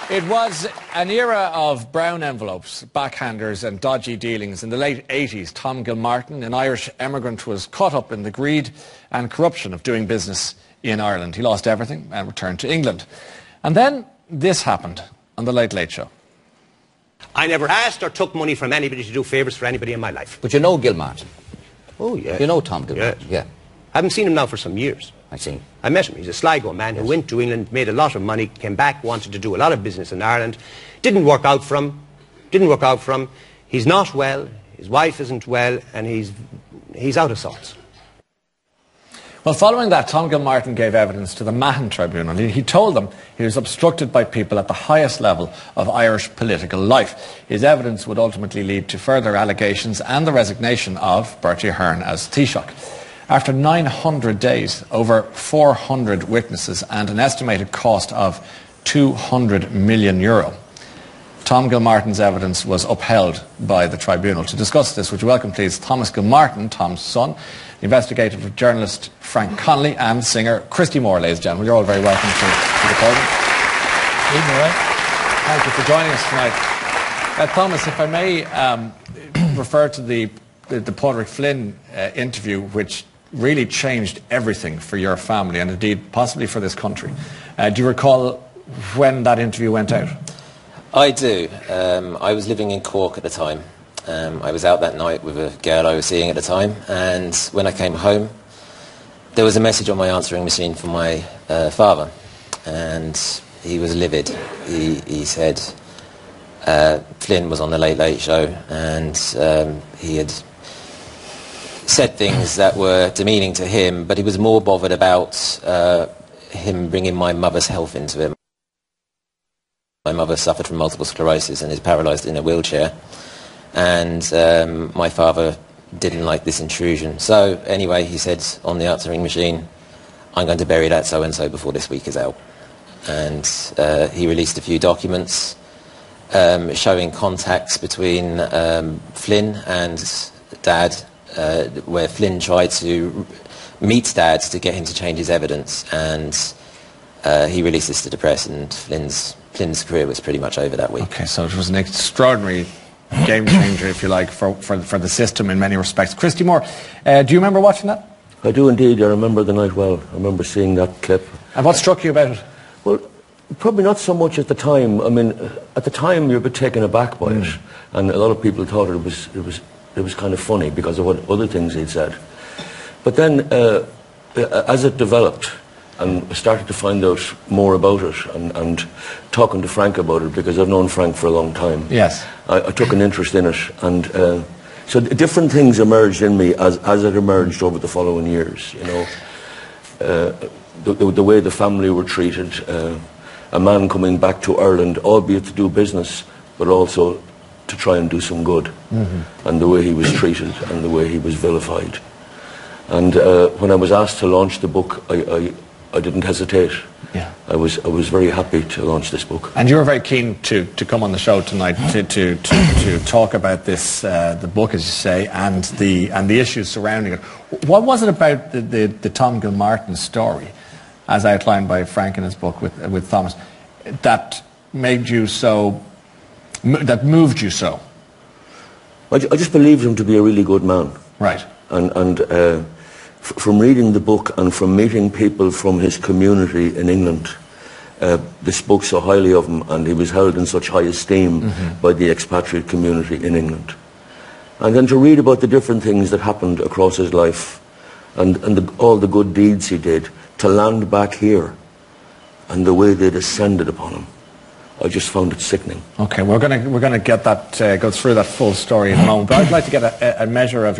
It was an era of brown envelopes, backhanders and dodgy dealings. In the late 80s, Tom Gilmartin, an Irish emigrant, was caught up in the greed and corruption of doing business in Ireland. He lost everything and returned to England. And then this happened on The Late Late Show. I never asked or took money from anybody to do favours for anybody in my life. But you know Gilmartin? Oh, yeah. You know Tom Gilmartin? Yeah. I haven't seen him now for some years. I see. I met him. He's a Sligo man who went to England, made a lot of money, came back, wanted to do a lot of business in Ireland. Didn't work out for him. He's not well, his wife isn't well, and he's out of sorts. Well, following that, Tom Gilmartin gave evidence to the Mahon Tribunal. He told them he was obstructed by people at the highest level of Irish political life. His evidence would ultimately lead to further allegations and the resignation of Bertie Ahern as Taoiseach. After 900 days, over 400 witnesses and an estimated cost of €200 million, Tom Gilmartin's evidence was upheld by the tribunal. To discuss this, would you welcome, please, Thomas Gilmartin, Tom's son, investigative journalist Frank Connolly, and singer Christy Moore, ladies and gentlemen. You're all very welcome to the podium. Evening, right? Thank you for joining us tonight. Thomas, if I may refer to the Padraig Flynn interview, which really changed everything for your family and indeed possibly for this country. Do you recall when that interview went out? I do. I was living in Cork at the time. I was out that night with a girl I was seeing at the time, and when I came home there was a message on my answering machine from my father, and he was livid. He said Flynn was on the Late Late Show, and he had said things that were demeaning to him, but he was more bothered about him bringing my mother's health into it. My mother suffered from multiple sclerosis and is paralysed in a wheelchair, and my father didn't like this intrusion. So anyway, he said on the answering machine, I'm going to bury that so-and-so before this week is out. And he released a few documents showing contacts between Flynn and Dad, where Flynn tried to meet Dad to get him to change his evidence, and he released this to the press, and Flynn's career was pretty much over that week. Okay, so it was an extraordinary game changer, if you like, for the system in many respects. Christy Moore, do you remember watching that? I do indeed. I remember the night well. I remember seeing that clip. And what struck you about it? Well, probably not so much at the time. I mean, at the time you're a bit taken aback by it, and a lot of people thought it was kind of funny because of what other things he'd said. But then, as it developed, and I started to find out more about it, and talking to Frank about it, because I've known Frank for a long time. Yes. I took an interest in it, and so different things emerged in me as it emerged over the following years, you know. The way the family were treated, a man coming back to Ireland, albeit to do business, but also to try and do some good, and the way he was treated and the way he was vilified. And when I was asked to launch the book, I didn't hesitate. Yeah. I was very happy to launch this book. And you were very keen to come on the show tonight to talk about this, the book, as you say, and the issues surrounding it. What was it about the Tom Gilmartin story, as outlined by Frank in his book with Thomas, that made you so, that moved you so? I just believed him to be a really good man. Right. And from reading the book and from meeting people from his community in England, they spoke so highly of him, and he was held in such high esteem by the expatriate community in England. And then to read about the different things that happened across his life, and all the good deeds he did, to land back here, and the way they descended upon him, I just found it sickening. Okay, we're going to get that, go through that full story in a moment, but I'd like to get a measure of